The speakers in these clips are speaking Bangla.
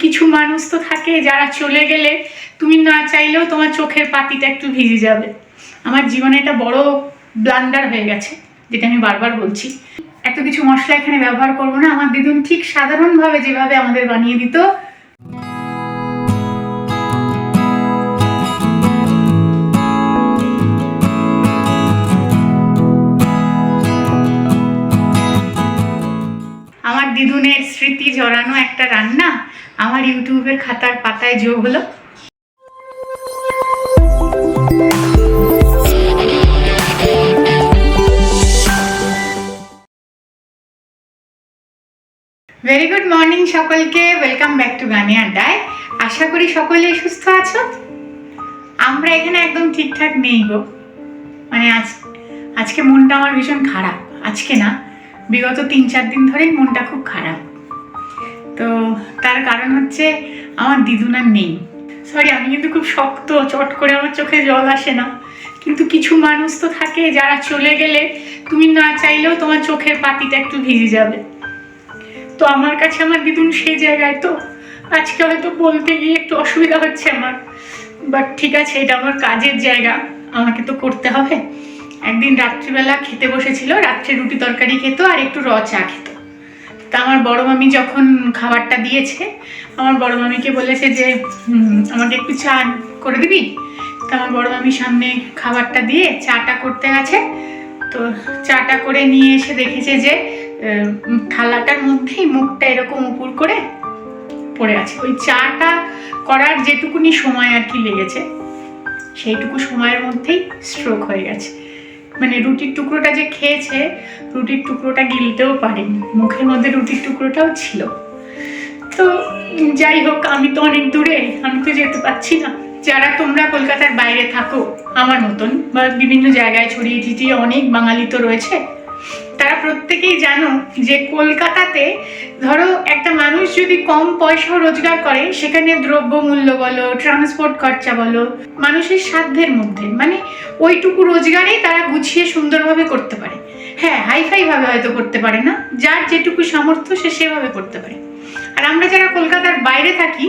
কিছু মানুষ তো থাকে যারা চলে গেলে তুমি না চাইলেও তোমার চোখের পাতিটা একটু ভিজে যাবে। আমার জীবনে এটা বড় ব্লান্ডার হয়ে গেছে, যেটা আমি বারবার বলছি। এত কিছু মশলা এখানে ব্যবহার করবো না। আমার দিদুন ঠিক সাধারণভাবে যেভাবে আমাদের বানিয়ে দিত, আমার দিদুনের স্মৃতি জড়ানো একটা রান্না আমার ইউটিউবের খাতার পাতায় যোগ হলো। ভেরি গুড মর্নিং সকলকে, ওয়েলকাম ব্যাক টু গানে আড্ডায়। আশা করি সকলেই সুস্থ আছো। আমরা এখানে একদম ঠিকঠাক নেই গো। মানে আজকে মনটা আমার ভীষণ খারাপ। আজকে না, বিগত 3-4 দিন ধরেই মনটা খুব খারাপ। তো তার কারণ হচ্ছে আমার দিদুন আর নেই। সরি, আমি কিন্তু খুব শক্ত, চট করে আমার চোখে জল আসে না, কিন্তু কিছু মানুষ তো থাকে যারা চলে গেলে তুমি না চাইলেও তোমার চোখের পাতিটা একটু ভিজে যাবে। তো আমার কাছে আমার দিদুন সেই জায়গায়। তো আজকে হয়তো বলতে গিয়ে একটু অসুবিধা হচ্ছে আমার, বাট ঠিক আছে, এটা আমার কাজের জায়গা, আমাকে তো করতে হবে। একদিন রাত্রিবেলা খেতে বসেছিল, রাত্রে রুটি তরকারি খেত আর একটু র চা খেত। তা আমার বড় মামি যখন খাবারটা দিয়েছে, আমার বড় মামিকে বলেছে যে আমাকে একটু চা করে দিবি। তা আমার বড় মামি সামনে খাবারটা দিয়ে চাটা করতে গেছে। তো চাটা করে নিয়ে এসে দেখেছে যে থালাটার মধ্যেই মুখটা এরকম উপর করে পড়ে আছে। ওই চাটা করার যেটুকুনি সময় আর কি লেগেছে, সেইটুকু সময়ের মধ্যেই স্ট্রোক হয়ে গেছে। মানে রুটির টুকরোটা যে খেয়েছে, রুটির টুকরোটা গিলতেও পারেনি, মুখের মধ্যে রুটির টুকরোটাও ছিল। তো যাই হোক, আমি তো অনেক দূরে, আমি তো যেতে পারছি না। যারা তোমরা কলকাতার বাইরে থাকো আমার মতন, বা বিভিন্ন জায়গায় ছড়িয়ে ছিটিয়ে অনেক বাঙালি তো রয়েছে, তারা প্রত্যেকেই জানো যে কলকাতাতে ধরো একটা মানুষ যদি কম পয়সা রোজগার করে, সেখানে দ্রব্যমূল্য বলো, ট্রান্সপোর্ট খরচা বলো, মানুষের সাধ্যের মধ্যে, মানে ওইটুকু রোজগারেই তারা গুছিয়ে সুন্দরভাবে করতে পারে। হ্যাঁ, হাইফাই ভাবে হয়তো করতে পারে না, যার যেটুকু সামর্থ্য সে সেভাবে করতে পারে। আর আমরা যারা কলকাতার বাইরে থাকি,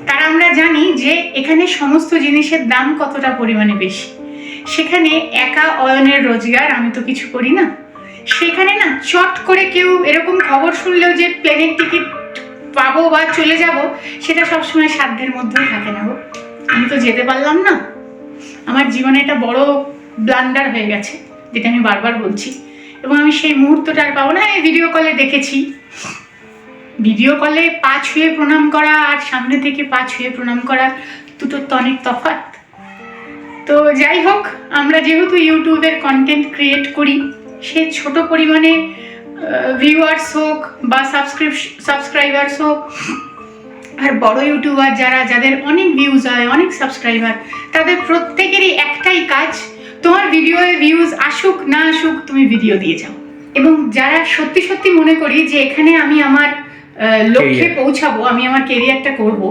তারা আমরা জানি যে এখানে সমস্ত জিনিসের দাম কতটা পরিমাণে বেশি। সেখানে একা অয়নের রোজগার, আমি তো কিছু করি না, সেখানে না চট করে কেউ এরকম খবর শুনলেও যে প্লেনের টিকিট পাবো বা চলে যাব, সেটা সবসময় সাধ্যের মধ্যেও থাকে না গো। আমি তো যেতে পারলাম না। আমার জীবনে এটা বড় ব্লান্ডার হয়ে গেছে, যেটা আমি বারবার বলছি। এবং আমি সেই মুহূর্তটা আর পাবো না। আমি ভিডিও কলে দেখেছি, ভিডিও কলে পা ছুঁয়ে প্রণাম করা আর সামনে থেকে পা ছুঁয়ে প্রণাম করা দুটোর তো অনেক তফাৎ। তো যাই হোক, আমরা যেহেতু ইউটিউবের কন্টেন্ট ক্রিয়েট করি, সে ছোট পরিমাণে ভিউয়ার্স হোক বা সাবস্ক্রাইবার্স হোক, আর বড় ইউটিউবার যাদের অনেক ভিউজ হয়, অনেক সাবস্ক্রাইবার, তাদের প্রত্যেকেরই একটাই কাজ, তোমার ভিডিওয়ে ভিউজ আসুক না আসুক, তুমি ভিডিও দিয়ে যাও। এবং যারা সত্যি সত্যি মনে করি যে এখানে আমি আমার লক্ষ্যে পৌঁছাবো, আমি আমার কেরিয়ারটা করব,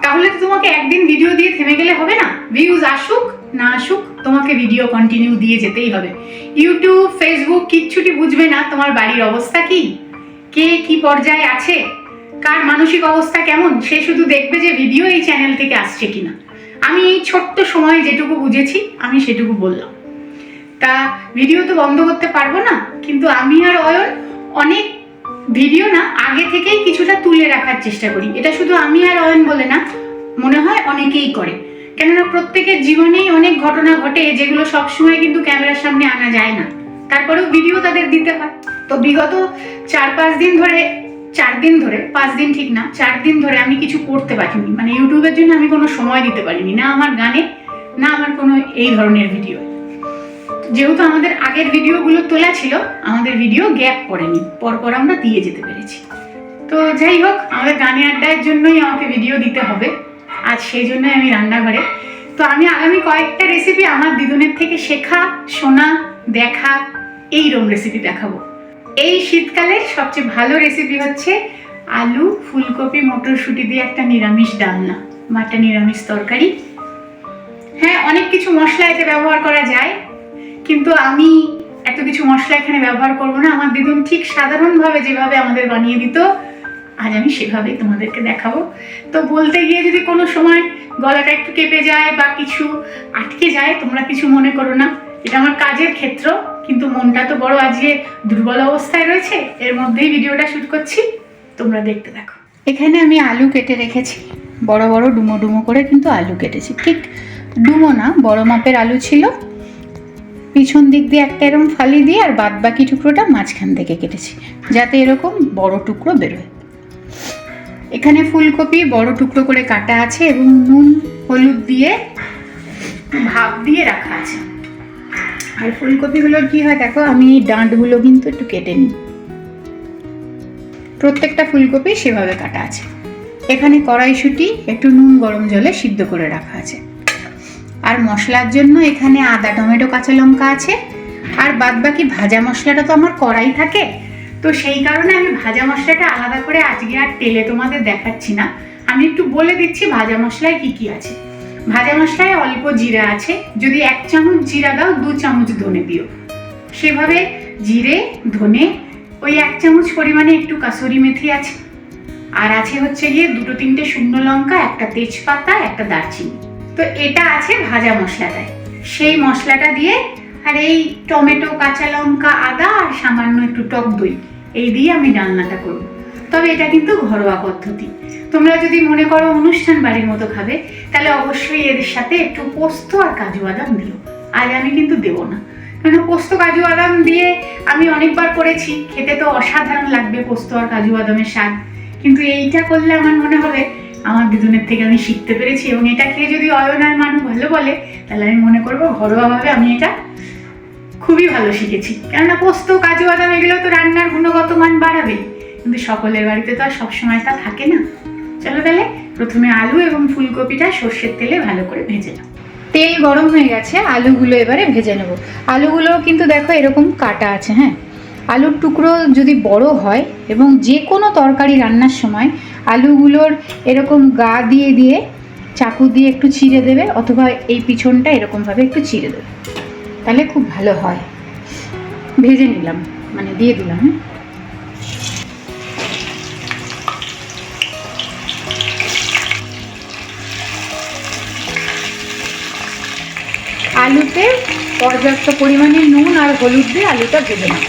তাহলে তো তোমাকে একদিন ভিডিও দিয়ে থেমে গেলে হবে না। ভিউজ আসুক না আসুক, তোমাকে ভিডিও কন্টিনিউ দিয়ে যেতেই হবে। ইউটিউব, ফেসবুক কিচ্ছুটি বুঝবে না তোমার বাড়ির অবস্থা কি, কে কি পর্যায়ে আছে, কার মানসিক অবস্থা কেমন, সে শুধু দেখবে যে ভিডিও এই চ্যানেল থেকে আসছে কিনা। আমি এই ছোট্ট সময়ে যেটুকু বুঝেছি আমি সেটুকু বললাম। তা ভিডিও তো বন্ধ করতে পারবো না, কিন্তু আমি আর অয়ন অনেক ভিডিও না আগে থেকেই কিছুটা তুলে রাখার চেষ্টা করি। এটা শুধু আমি আর অয়ন বলে না, মনে হয় অনেকেই করে। কেননা প্রত্যেকের জীবনেই অনেক ঘটনা ঘটে যেগুলো সবসময় কিন্তু ক্যামেরার সামনে আনা যায় না, তারপরেও ভিডিও তাদের দিতে হয়। তো বিগত 4-5 দিন ধরে, 4 দিন ধরে, 5 দিন ঠিক না, 4 দিন ধরে আমি কিছু করতে পারিনি। মানে ইউটিউবের জন্য আমি কোনো সময় দিতে পারিনি, না আমার গানে, না আমার কোনো এই ধরনের ভিডিও। যেহেতু আমাদের আগের ভিডিওগুলো তোলা ছিল, আমাদের ভিডিও গ্যাপ পড়েনি, পরপর আমরা দিয়ে যেতে পেরেছি। তো যাই হোক, আমাদের গানে আড্ডার জন্যই আমাকে ভিডিও দিতে হবে আজ, সেই জন্যই আমি রান্নাঘরে। তো আমি আগামী কয়েকটা রেসিপি আমার দিদুনের থেকে শেখা, শোনা, দেখা, এইরকম রেসিপি দেখাবো। এই শীতকালের সবচেয়ে ভালো রেসিপি হচ্ছে আলু, ফুলকপি, মটরশুঁটি দিয়ে একটা নিরামিষ ডালনা বা একটা নিরামিষ তরকারি। হ্যাঁ, অনেক কিছু মশলা এতে ব্যবহার করা যায়, কিন্তু আমি এত কিছু মশলা এখানে ব্যবহার করবো না। আমার দিদুন ঠিক সাধারণভাবে যেভাবে আমাদের বানিয়ে দিত, আজ আমি সেভাবেই তোমাদেরকে দেখাবো। তো বলতে গিয়ে যদি কোনো সময় গলাটা একটু কেঁপে যায় বা কিছু আটকে যায়, তোমরা কিছু মনে করো না, এটা আমার কাজের ক্ষেত্র, কিন্তু মনটা তো বড় আজকে দুর্বল অবস্থায় রয়েছে, এর মধ্যেই ভিডিওটা শুট করছি, তোমরা দেখতে থাকো। এখানে আমি আলু কেটে রেখেছি, বড় বড় ডুমো ডুমো করে কিন্তু আলু কেটেছি, ঠিক ডুমো না, বড় মাপের আলু ছিল, পিছন দিক দিয়ে একটা এরকম ফালি দিয়ে আর বাদ বাকি টুকরোটা মাঝখান থেকে কেটেছি যাতে এরকম বড় টুকরো বেরোয়। এখানে ফুলকপি বড় টুকরো করে কাটা আছে এবং নুন হলুদ দিয়ে ভাপ দিয়ে রাখা আছে। আর ফুলকপিগুলোর কি হয় দেখো, আমি এই ডাঁটগুলো কিন্তু একটু কেটে নিই, প্রত্যেকটা ফুলকপি সেভাবে কাটা আছে। এখানে কড়াইশুঁটি একটু নুন গরম জলে সিদ্ধ করে রাখা আছে। আর মশলার জন্য এখানে আদা, টমেটো, কাঁচা লঙ্কা আছে। আর বাদ বাকি ভাজা মশলাটা তো আমার কড়াই থাকে, তো সেই কারণে আমি ভাজা মশলাটা আলাদা করে আজকে আর তেলে তোমাদের দেখাচ্ছি না। আমি একটু বলে দিচ্ছি ভাজা মশলায় কি কি আছে। ভাজা মশলায় অল্প জিরা আছে, যদি 1 চামচ জিরা দাও 2 চামচ ধনে দিও, সেভাবে জিরে ধনে, ওই 1 চামচ পরিমাণে একটু কাসুরি মেথি আছে। আর আছে হচ্ছে গিয়ে 2-3টে শুকনো লঙ্কা, একটা তেজপাতা, একটা দারচিনি। তো এটা আছে ভাজা মশলাটায়, সেই মশলাটা দিয়ে আর এই টমেটো, কাঁচা লঙ্কা, আদা আর সামান্য একটু টক দই, এই দিয়ে আমি রান্নাটা করব। তবে এটা কিন্তু ঘরোয়া পদ্ধতি। তোমরা যদি মনে করো অনুষ্ঠান বাড়ির মতো খাবে, তাহলে অবশ্যই এর সাথে একটু পোস্ত আর কাজু বাদাম দিও। আজ আমি কিন্তু দেবো না, কারণ পোস্ত কাজু বাদাম দিয়ে আমি অনেকবার করেছি, খেতে তো অসাধারণ লাগবে পোস্ত আর কাজু বাদামের স্বাদ, কিন্তু এইটা করলে আমার মনে হবে আমার দিদুনের থেকে আমি শিখতে পেরেছি, এবং এটা খেয়ে যদি অয়ন আর মানু ভালো বলে, তাহলে আমি মনে করবো ঘরোয়াভাবে আমি এটা খুবই ভালো শিখেছি। কেননা পোস্ত কাজু বাদাম এগুলো তো রান্নার গুণগত মান বাড়াবেই, কিন্তু সকলের বাড়িতে তো আর সবসময় তা থাকে না। চলো তাহলে প্রথমে আলু এবং ফুলকপিটা সর্ষের তেলে ভালো করে ভেজে নাও। তেল গরম হয়ে গেছে, আলুগুলো এবারে ভেজে নেব। আলুগুলো কিন্তু দেখো এরকম কাটা আছে। হ্যাঁ, আলুর টুকরো যদি বড় হয় এবং যে কোনো তরকারি রান্নার সময় আলুগুলোর এরকম গা দিয়ে দিয়ে চাকু দিয়ে একটু চিড়ে দেবে, অথবা এই পিছনটা এরকমভাবে একটু চিড়ে দেবে, তাহলে খুব ভালো হয়। ভেজে নিলাম, মানে দিয়ে দিলাম। আলুতে পর্যাপ্ত পরিমাণে নুন আর হলুদ দিয়ে আলুটা ভেজে নেব।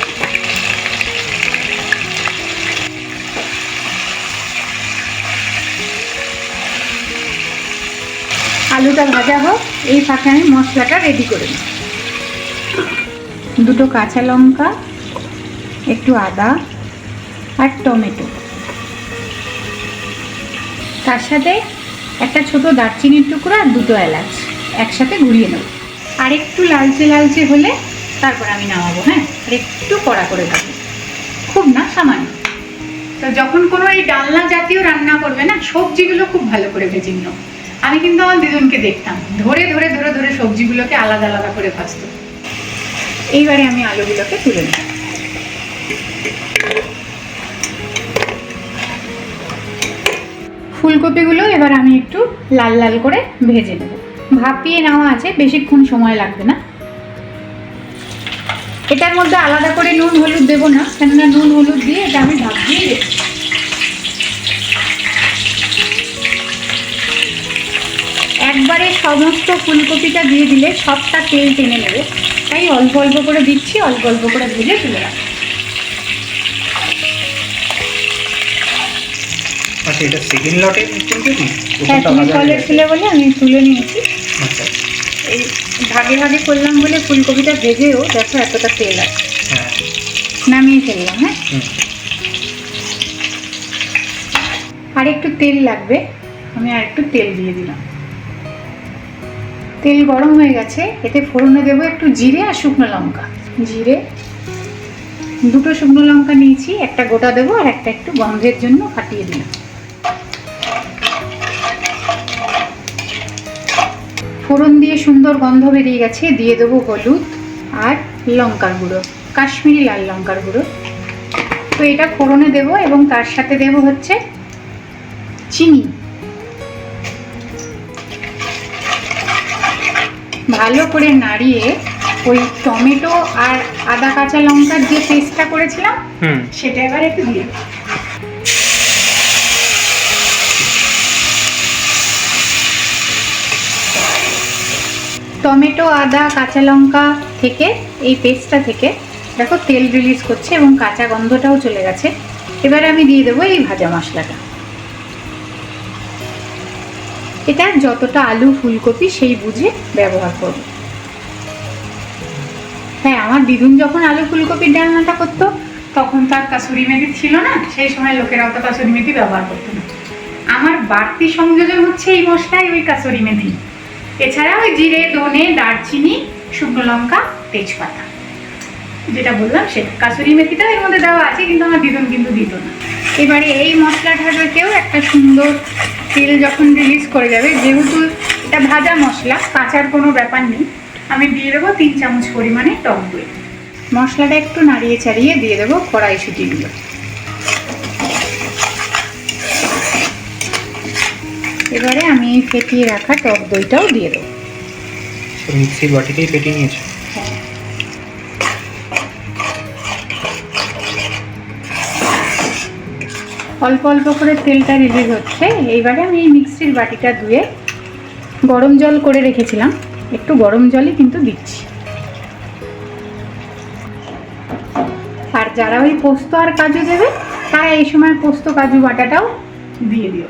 আলুটা ভাজা হোক, এই ফাঁকে আমি মশলাটা রেডি করে নিই। 2টো কাঁচা লঙ্কা, একটু আদা আর টমেটো, তার সাথে একটা ছোট দারচিনির টুকরো আর 2টো এলাচ একসাথে ঘুরিয়ে নেব। আর একটু লালচে লালচে হলে তারপর আমি নামাবো। হ্যাঁ, আর একটু কড়া করে দেবো, খুব না, সামান্য। তো যখন কোনো এই ডালনা জাতীয় রান্না করবে না, সবজিগুলো খুব ভালো করে ভেজে নিও। আমি কিন্তু আমার দিদুনকে দেখতাম ধরে ধরে ধরে ধরে সবজিগুলোকে আলাদা আলাদা করে ভাজতো। এইবারে আমি আলুগুলোকে তুলে নেব। ফুলকপিগুলো এবার আমি একটু লাল লাল করে ভেজে নেব। ভাপিয়ে নেওয়া আছে, বেশিক্ষণ সময় লাগবে না। এটার মধ্যে আলাদা করে নুন হলুদ দেবো না, কেননা নুন হলুদ দিয়ে এটা আমি ভাপ দিয়ে রেখেছি। একবারে সমস্ত ফুলকপিটা দিয়ে দিলে সবটা তেল টেনে নেবে, তাই অল্প অল্প করে দিচ্ছি, অল্প অল্প করে ভেজে তুলে রাখছি। আচ্ছা, এটা সেকেন্ড লটে তুলবে কি? হ্যাঁ, তুমি কলের ছিলে বলে আমি তুলে নিয়েছি। আচ্ছা, এই ভাগে ভাগে করলাম বলে ফুলকপিটা ভেজেও দেখো এতটা তেল আছে। হ্যাঁ, নামিয়ে ফেললাম। হ্যাঁ, আর একটু তেল লাগবে, আমি আর একটু তেল দিয়ে দিলাম। তেল গরম হয়ে গেছে, এতে ফোড়নে দেবো একটু জিরে আর শুকনো লঙ্কা। জিরে, 2টো শুকনো লঙ্কা নিয়েছি, একটা গোটা দেবো আর একটা একটু গন্ধের জন্য ফাটিয়ে দিলাম। ফোড়ন দিয়ে সুন্দর গন্ধ বেরিয়ে গেছে, দিয়ে দেবো হলুদ আর লঙ্কার গুঁড়ো, কাশ্মীরি লাল লঙ্কার গুঁড়ো। তো এটা ফোড়নে দেবো এবং তার সাথে দেবো হচ্ছে চিনি। ভালো করে নাড়িয়ে ওই টমেটো আর আদা কাঁচা লঙ্কার যে পেস্টটা করেছিলাম সেটা এবার একটু দিয়ে টমেটো, আদা, কাঁচা লঙ্কা থেকে এই পেস্টটা থেকে দেখো তেল রিলিজ করছে এবং কাঁচা গন্ধটাও চলে গেছে। এবারে আমি দিয়ে দেবো এই ভাজা মশলাটা। এটা যতটা আলু ফুলকপি সেই বুঝে ব্যবহার করব। হ্যাঁ, আমার দিদুন যখন আলু ফুলকপির ডালনাটা করতো তখন তার কাসুরি মেথি ছিল না, সেই সময় লোকেরা অত কাসুরি মেথি ব্যবহার করতো না। আমার বাড়তি সংযোজন হচ্ছে এই মশলায় ওই কাসুরি মেথি, এছাড়া ওই জিরে, ধনে, দারচিনি, শুকনো লঙ্কা, তেজপাতা, যেটা বললাম সেটা। কাসুরি মেথিটাও এর মধ্যে দেওয়া আছে, কিন্তু আমার দিদুন কিন্তু দিত না। এবারে এই মশলাটাকেও একটা সুন্দর তেল যখন রিলিজ করে যাবে, যেহেতু এটা ভাজা মশলা, কাঁচার কোনো ব্যাপার নেই, আমি দিয়ে দেবো 3 চামচ পরিমাণে টক দই। মশলাটা একটু নাড়িয়ে চাড়িয়ে দিয়ে দেবো কড়াইশুঁটিগুলো। এবারে আমি এই ফেটিয়ে রাখা টক দইটাও দিয়ে দেবো। মিক্সির বাটিতেই ফেটিয়ে নিয়েছো? হ্যাঁ। অল্প অল্প করে তেলটা রিলিজ হচ্ছে। এইবারে আমি এই মিক্সির বাটিটা ধুয়ে গরম জল করে রেখেছিলাম, একটু গরম জলই কিন্তু দিচ্ছি। আর যারা ওই পোস্ত আর কাজু দেবে তারা এই সময় পোস্ত কাজু বাটাটাও দিয়ে দিও,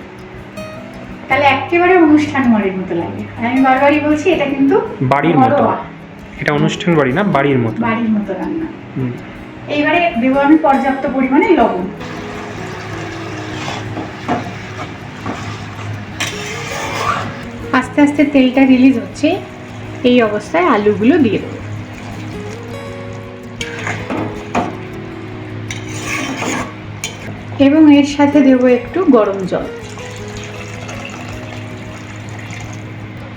তাহলে একেবারে অনুষ্ঠান বাড়ির মতো লাগে। আর আমি বারবারই বলছি, এটা কিন্তু বাড়ির মতো, এটা অনুষ্ঠান বাড়ি না, বাড়ির মতো, বাড়ির মতো রান্না। এইবারে দেবো আমি পর্যাপ্ত পরিমাণে লবণ। আস্তে আস্তে তেলটা রিলিজ হচ্ছে, এই অবস্থায় আলুগুলো দিয়ে দেবো। এবং এর সাথে দেবো একটু গরম জল।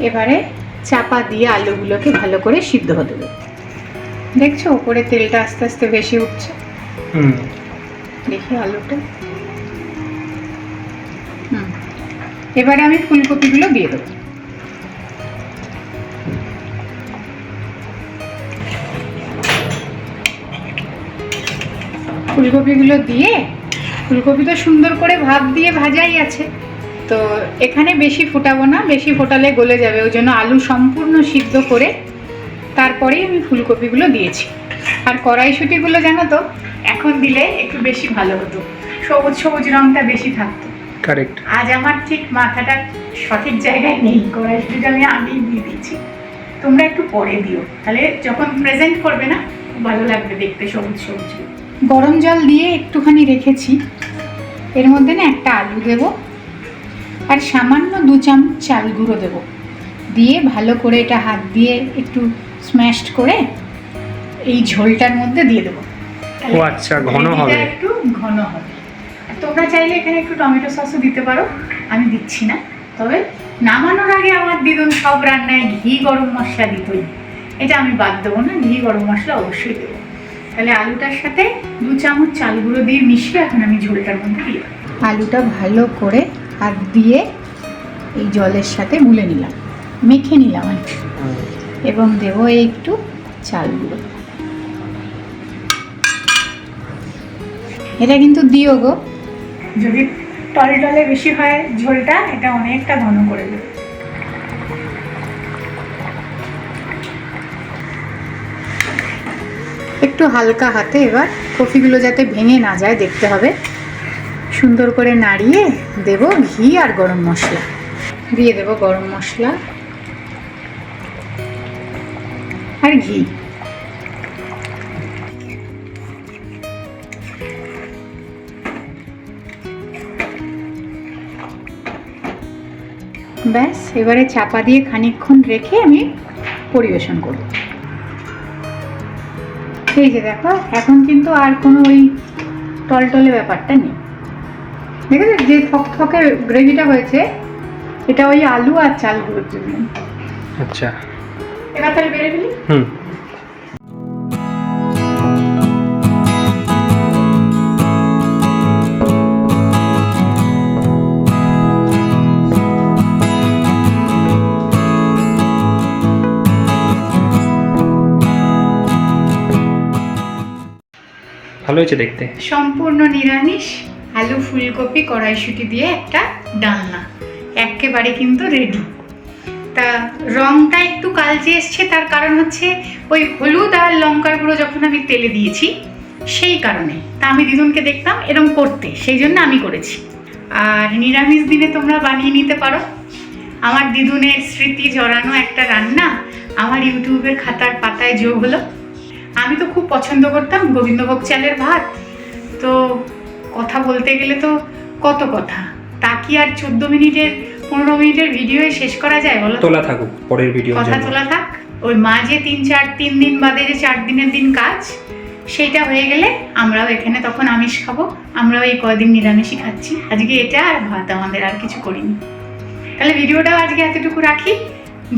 এবারে চাপা দিয়ে আলুগুলোকে ভালো করে সিদ্ধ হতে দেবো। দেখছো ওপরে তেলটা আস্তে আস্তে বেশি উঠছে। দেখি আলুটা। এবারে আমি ফুলকপিগুলো দিয়ে দেবো। ফুলকপিগুলো দিয়ে, ফুলকপি তো সুন্দর করে ভাপ দিয়ে ভাজাই আছে, তো এখানে বেশি ফোটাবো না, বেশি ফোটালে গলে যাবে। ওই জন্য আলু সম্পূর্ণ সিদ্ধ করে তারপরেই আমি ফুলকপিগুলো দিয়েছি। আর কড়াইশুঁটিগুলো জানো তো এখন দিলে একটু বেশি ভালো হতো, সবুজ সবুজ রঙটা বেশি থাকতো। কারেক্ট। আজ আমার ঠিক মাথাটা সঠিক জায়গায় নেই, কড়াইশুঁটিটা আমি আগেই দিয়ে দিচ্ছি। তোমরা একটু পরে দিও, তাহলে যখন প্রেজেন্ট করবে না ভালো লাগবে দেখতে, সবুজ সবুজ। গরম জল দিয়ে একটুখানি রেখেছি, এর মধ্যে না একটা আলু দেব আর সামান্য 2 চামচ চাল গুঁড়ো দেব, দিয়ে ভালো করে এটা হাত দিয়ে একটু স্ম্যাশড করে এই ঝোলটার মধ্যে দিয়ে দেবো। ও আচ্ছা, ঘন হবে, একটু ঘন হবে। আর তোমরা চাইলে এখানে একটু টমেটো সসও দিতে পারো, আমি দিচ্ছি না। তবে নামানোর আগে আমার দিদুন সব রান্নায় ঘি গরম মশলা দিতই, এটা আমি বাদ দেবো না, ঘি গরম মশলা অবশ্যই দেবো। তাহলে আলুটার সাথে 2 চামচ চাল গুঁড়ো দিয়ে মিশিয়ে এখন আমি ঝোলটার মধ্যে দিয়ে দেবো। আলুটা ভালো করে হাত দিয়ে এই জলের সাথে গুলে নিলাম, মেখে নিলাম আর কি, এবং দেবো একটু চাল গুঁড়ো। এটা কিন্তু দিও গো, যদি টলে বেশি হয় ঝোলটা, এটা অনেকটা ঘন করে দেবে। একটু হালকা হাতে এবার কফিগুলো যাতে ভেঙে না যায় দেখতে হবে। সুন্দর করে নাড়িয়ে দেব ঘি আর গরম মশলা, দিয়ে দেব গরম মশলা আর ঘি। ব্যাস, এবারে চাপা দিয়ে খানিকক্ষণ রেখে আমি পরিবেশন করব। এই যে দেখো, এখন কিন্তু আর কোনো ওই টলটলে ব্যাপারটা নেই। দেখেছো যে থকথকে গ্রেভিটা হয়েছে, এটা ওই আলু আর চাল গুঁড়োর জন্য। আচ্ছা, এবার তাহলে বেড়ে ফেলি। ভালো হয়েছে দেখতে। সম্পূর্ণ নিরামিষ আলু ফুলকপি কড়াইশুঁটি দিয়ে একটা ডালনা একেবারে কিন্তু রেডি। তা রংটা একটু কালচে এসছে, তার কারণ হচ্ছে ওই হলুদ আর লঙ্কার গুঁড়ো যখন আমি তেলে দিয়েছি সেই কারণে। তা আমি দিদুনকে দেখতাম এরকম করতে, সেই জন্য আমি করেছি। আর নিরামিষ দিনে তোমরা বানিয়ে নিতে পারো। আমার দিদুনের স্মৃতি জড়ানো একটা রান্না আমার ইউটিউবের খাতার পাতায় যোগ হলো। আমি তো খুব পছন্দ করতাম গোবিন্দভোগ চালের ভাত। তো কথা বলতে গেলে তো কত কথা, তা কি আর 14-15 মিনিটের ভিডিওয়ে শেষ করা যায় বলো? তোলা থাকুক পরের ভিডিও। কথা তোলা থাক। ওই মাঝে 3 দিন বাদে যে 4 দিনের দিন কাজ, সেইটা হয়ে গেলে আমরাও এখানে তখন আমিষ খাবো। আমরাও এই কয়দিন নিরামিষই খাচ্ছি। আজকে এটা আর ভাত, আমাদের আর কিছু করিনি। তাহলে ভিডিওটাও আজকে এতটুকু রাখি।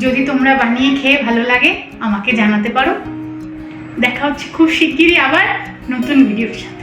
যদি তোমরা বানিয়ে খেয়ে ভালো লাগে আমাকে জানাতে পারো। দেখা হচ্ছে খুব শিগগিরই আবার নতুন ভিডিওর সাথে।